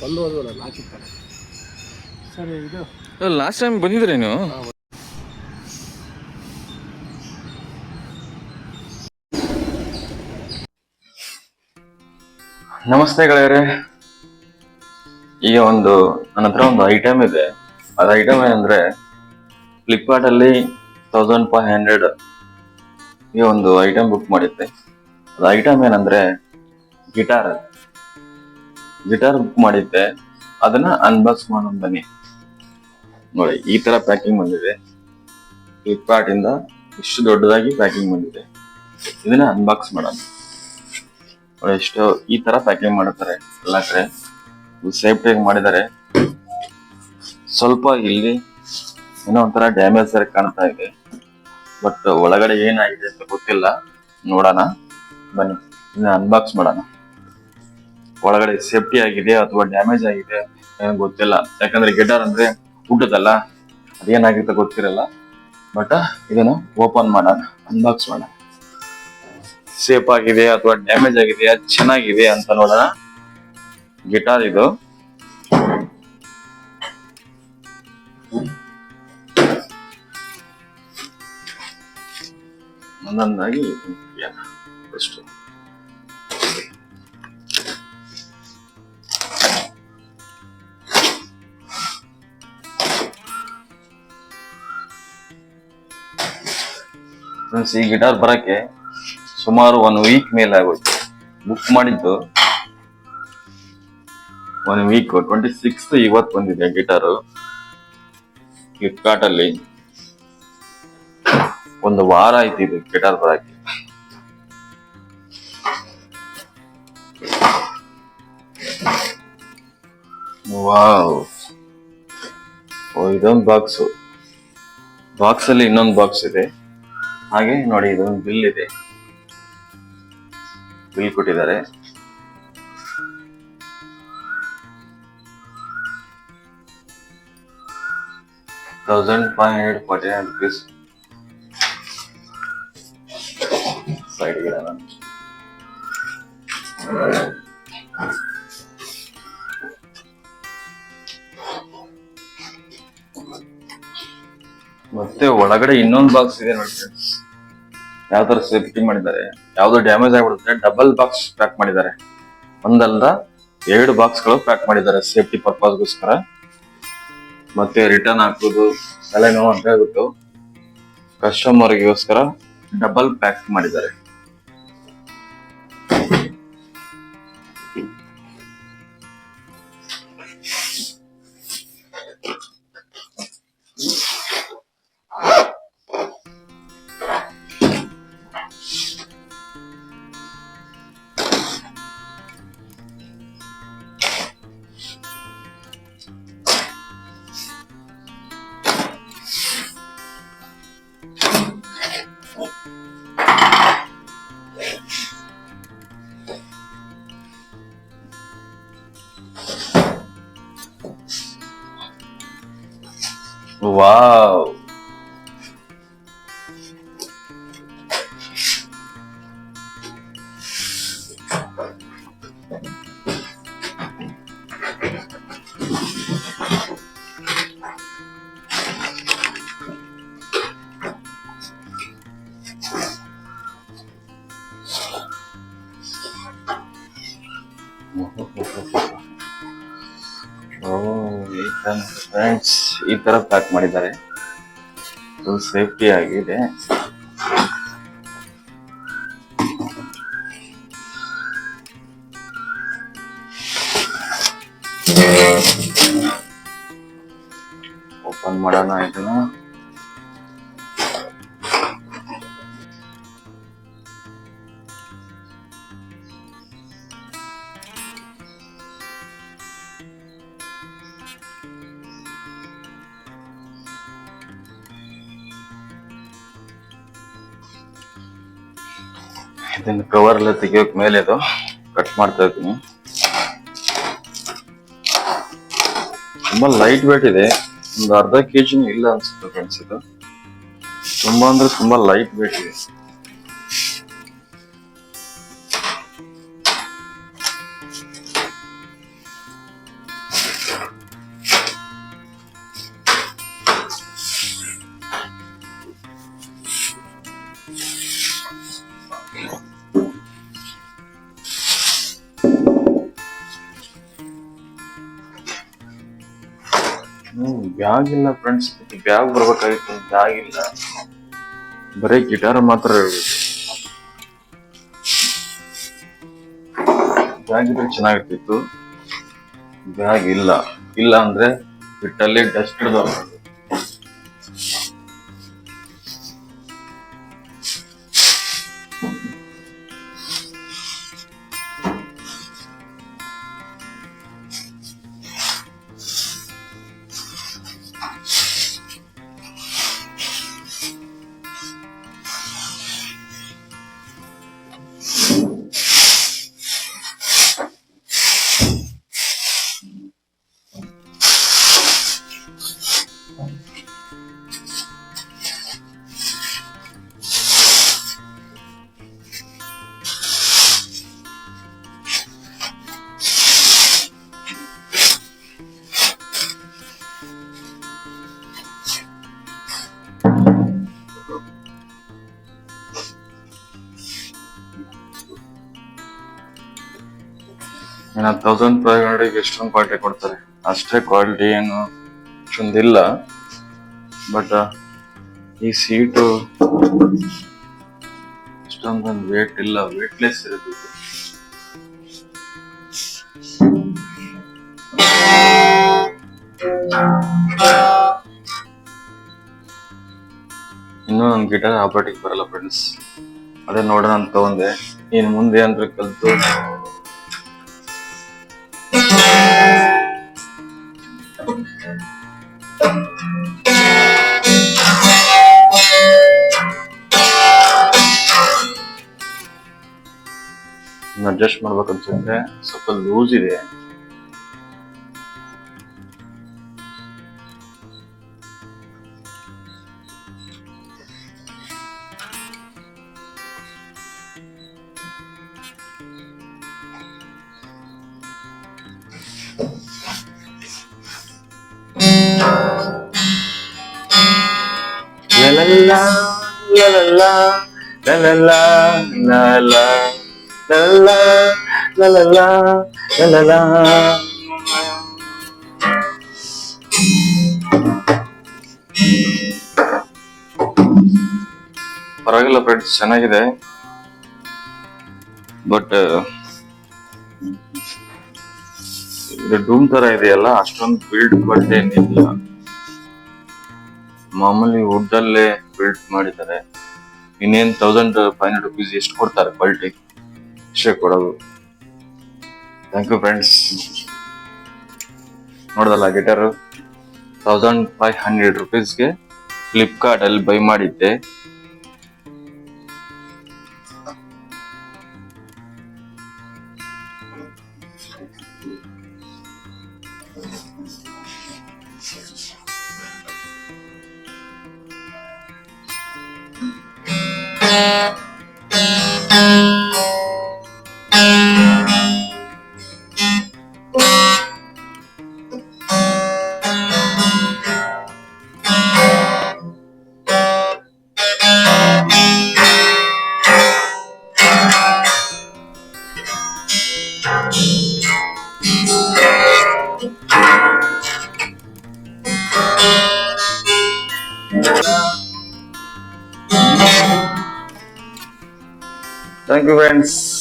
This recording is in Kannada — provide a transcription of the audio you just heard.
ಒಂದು ಹಾಕಿರ್ತಾರೆ. ಸರಿ, ಇದು ಲಾಸ್ಟ್ ಟೈಮ್ ಬಂದಿದ್ರಿ ನೀವು? ನಮಸ್ತೆ ಗೆಳೆಯರೆ. ಈಗ ನನ್ನ ಹತ್ರ ಒಂದು ಐಟಮ್ ಇದೆ. ಅದು ಐಟಮ್ ಏನಂದ್ರೆ ಫ್ಲಿಪ್ಕಾರ್ಟ್ ಅಲ್ಲಿ 1500 ಈ ಒಂದು ಐಟಮ್ ಬುಕ್ ಮಾಡಿದ್ದೆ. ಅದು ಐಟಮ್ ಏನಂದ್ರೆ ಗಿಟಾರ್ ಬುಕ್ ಮಾಡಿದ್ದೆ. ಅದನ್ನ ಅನ್ಬಾಕ್ಸ್ ಮಾಡೋಣ ಬನ್ನಿ. ನೋಡಿ, ಈ ತರ ಪ್ಯಾಕಿಂಗ್ ಬಂದಿದೆ. ಫ್ಲಿಪ್ಕಾರ್ಟ್ ಇಂದ ಇಷ್ಟು ದೊಡ್ಡದಾಗಿ ಪ್ಯಾಕಿಂಗ್ ಬಂದಿದೆ. ಇದನ್ನ ಅನ್ಬಾಕ್ಸ್ ಮಾಡೋಣ. ನೋಡಿ, ಇಷ್ಟು ಈ ತರ ಪ್ಯಾಕಿಂಗ್ ಮಾಡುತ್ತಾರೆ ಎಲ್ಲ ಕಡೆ. ಸೇಫ್ಟಿ ಮಾಡಿದ್ದಾರೆ. ಸ್ವಲ್ಪ ಇಲ್ಲಿ ಏನೋ ಒಂಥರ ಡ್ಯಾಮೇಜ್ ಸರಿ ಕಾಣ್ತಾ ಇದೆ, ಬಟ್ ಒಳಗಡೆ ಏನಾಗಿದೆ ಅಂತ ಗೊತ್ತಿಲ್ಲ. ನೋಡೋಣ ಬನ್ನಿ, ಇದನ್ನ ಅನ್ಬಾಕ್ಸ್ ಮಾಡೋಣ. ಒಳಗಡೆ ಸೇಫ್ಟಿ ಆಗಿದೆ ಅಥವಾ ಡ್ಯಾಮೇಜ್ ಆಗಿದೆ ಏನೋ ಗೊತ್ತಿಲ್ಲ. ಯಾಕಂದ್ರೆ ಗಿಟಾರ್ ಅಂದ್ರೆ ಹುಟ್ಟದಲ್ಲ, ಅದೇನಾಗಿರುತ್ತೆ ಗೊತ್ತಿರಲ್ಲ. ಬಟ್ ಇದನ್ನು ಓಪನ್ ಮಾಡೋಣ, ಅನ್ಬಾಕ್ಸ್ ಮಾಡೋಣ. ಸೇಫ್ ಆಗಿದೆ ಅಥವಾ ಡ್ಯಾಮೇಜ್ ಆಗಿದೆ, ಚೆನ್ನಾಗಿದೆ ಅಂತ ನೋಡೋಣ. ಗಿಟಾರ್ ಇದು. ಒಂದೊಂದಾಗಿ ಫಸ್ಟ್ ಈ ಗಿಟಾರ್ ಬರಕ್ಕೆ ಸುಮಾರು 1 ವೀಕ್ ಮೇಲೆ ಆಗೋಯ್ತು. ಬುಕ್ ಮಾಡಿದ್ದು 1 ವೀಕ್, 26 ಇವತ್ತು ಬಂದಿದೆ ಗಿಟಾರು ಫ್ಲಿಪ್ಕಾರ್ಟ್ ಅಲ್ಲಿ. 1 ವಾರ ಆಯ್ತು ಇದು ಗಿಟಾರ್ ಬರಕ್ಕೆ. ವಾವ್, ಇದೊಂದು ಬಾಕ್ಸ್ ಅಲ್ಲಿ ಇನ್ನೊಂದು ಬಾಕ್ಸ್ ಇದೆ. ಹಾಗೆ ನೋಡಿ, ಇದೊಂದು ಬಿಲ್ ಇದೆ. ಬಿಲ್ ಕೊಟ್ಟಿದ್ದಾರೆ. ₹1549 ಸೈಡ್ ಗಿಡ. ಮತ್ತೆ ಒಳಗಡೆ ಇನ್ನೊಂದು ಬಾಕ್ಸ್ ಇದೆ ನೋಡಿ ಫ್ರೆಂಡ್ಸ್. ಯಾವ ತರ ಸೇಫ್ಟಿ ಮಾಡಿದ್ದಾರೆ. ಯಾವ್ದು ಡ್ಯಾಮೇಜ್ ಆಗ್ಬಿಡುತ್ತೆ, ಡಬಲ್ ಬಾಕ್ಸ್ ಪ್ಯಾಕ್ ಮಾಡಿದ್ದಾರೆ. ಒಂದಲ್ಲ 2 ಬಾಕ್ಸ್ಗಳು ಪ್ಯಾಕ್ ಮಾಡಿದ್ದಾರೆ ಸೇಫ್ಟಿ ಪರ್ಪಸ್ಗೋಸ್ಕರ. ಮತ್ತೆ ರಿಟರ್ನ್ ಹಾಕೋದು ತಲೆನೋವು ಅಂತ ಹೇಳ್ಬಿಟ್ಟು ಕಸ್ಟಮರ್ಗೋಸ್ಕರ ಡಬಲ್ ಪ್ಯಾಕ್ ಮಾಡಿದ್ದಾರೆ. ವಾವ್, ಫ್ರೆಂಡ್ಸ್ ಈ ತರ ಪ್ಯಾಕ್ ಮಾಡಿದ್ದಾರೆ. ಸೇಫ್ಟಿ ಆಗಿದೆ. ಓಪನ್ ಮಾಡೋಣ ಇದನ್ನ. ಇದನ್ನ ಕವರ್ ಎಲ್ಲ ತೆಗಿಯೋಕ್ ಮೇಲೆ ಇದು ಕಟ್ ಮಾಡ್ತಾ ಇದ್ದೀನಿ. ತುಂಬಾ ಲೈಟ್ ವೇಟ್ ಇದೆ. ಒಂದು ಅರ್ಧ ಕೆಜಿನೂ ಇಲ್ಲ ಅನ್ಸುತ್ತೆ ಫ್ರೆಂಡ್ಸ್. ಇದು ತುಂಬಾ ಅಂದ್ರೆ ತುಂಬಾ ಲೈಟ್ ವೇಟ್ ಇದೆ. ಬ್ಯಾಗ್ ಇಲ್ಲ ಫ್ರೆಂಡ್ಸ್, ಬ್ಯಾಗ್ ಬರ್ಬೇಕಾಗಿತ್ತು, ಬ್ಯಾಗ್ ಇಲ್ಲ, ಬರೀ ಗಿಟಾರ್ ಮಾತ್ರ ಇರ್ಬೇಕು. ಬ್ಯಾಗ್ ಇದ್ರೆ ಚೆನ್ನಾಗಿರ್ತಿತ್ತು, ಬ್ಯಾಗ್ ಇಲ್ಲ. ಇಲ್ಲ ಅಂದ್ರೆ ಬಿಟ್ಟಲ್ಲಿ ಡಸ್ಟ್ ಹಿಡ್ದು ಇನ್ನ 1500 ಎಷ್ಟೊಂದು ಕ್ವಾಲಿಟಿ ಕೊಡ್ತಾರೆ, ಅಷ್ಟೇ ಕ್ವಾಲಿಟಿ ಏನು ಅಷ್ಟೊಂದಿಲ್ಲ. ಬಟ್ ಈ ಸೀಟು ಅಷ್ಟೊಂದೊಂದು ವೇಟ್ ಇಲ್ಲ, ವೇಟ್ಲೆಸ್ ಇರುತ್ತೆ. ಇನ್ನೂ ನನ್ ಗಿಟಾರ್ ಆಪರೇಟಿಂಗ್ ಬರಲ್ಲ ಫ್ರೆಂಡ್ಸ್, ಅದೇ ನೋಡೋಣ ಅಂತ ತಗೊಂಡೆ. ಇನ್ ಮುಂದೆ ಏನ್ರ ಕಲ್ತು ಅಡ್ಜಸ್ಟ್ ಮಾಡ್ಬೇಕು ಅನ್ಸುತ್ತೆ, ಸ್ವಲ್ಪ ಲೂಸ್ ಇದೆ. La la la la la la la la la la la la la la la la la. ಪರವಾಗಿಲ್ಲ ಫ್ರೆಂಡ್ಸ್, ಚೆನ್ನಾಗಿದೆ. ಬಟ್ ಇದು ಡೂಮ್ ತರ ಇದೆಯಲ್ಲ, ಅಷ್ಟೊಂದು ಬಿಲ್ಡ್ ಕ್ವಾಲಿಟಿ ಏನಿಲ್ಲ. ಮಾಮೂಲಿ ವುಡ್ ಅಲ್ಲೇ ಬಿಲ್ಡ್ ಮಾಡಿದ್ದಾರೆ. ಇನ್ನೇನ್ 1500 rupees ಎಷ್ಟು ಕೊಡ್ತಾರೆ ಕ್ವಾಲಿಟಿ, ಇಷ್ಟೇ ಕೊಡೋದು. Thank you friends. ನೋಡದಲ್ಲ ಗಿಟಾರು 1500 rupeesಗೆ ಫ್ಲಿಪ್ಕಾರ್ಟ್ ಅಲ್ಲಿ ಬೈ ಮಾಡಿದ್ದೆ. Thank you friends.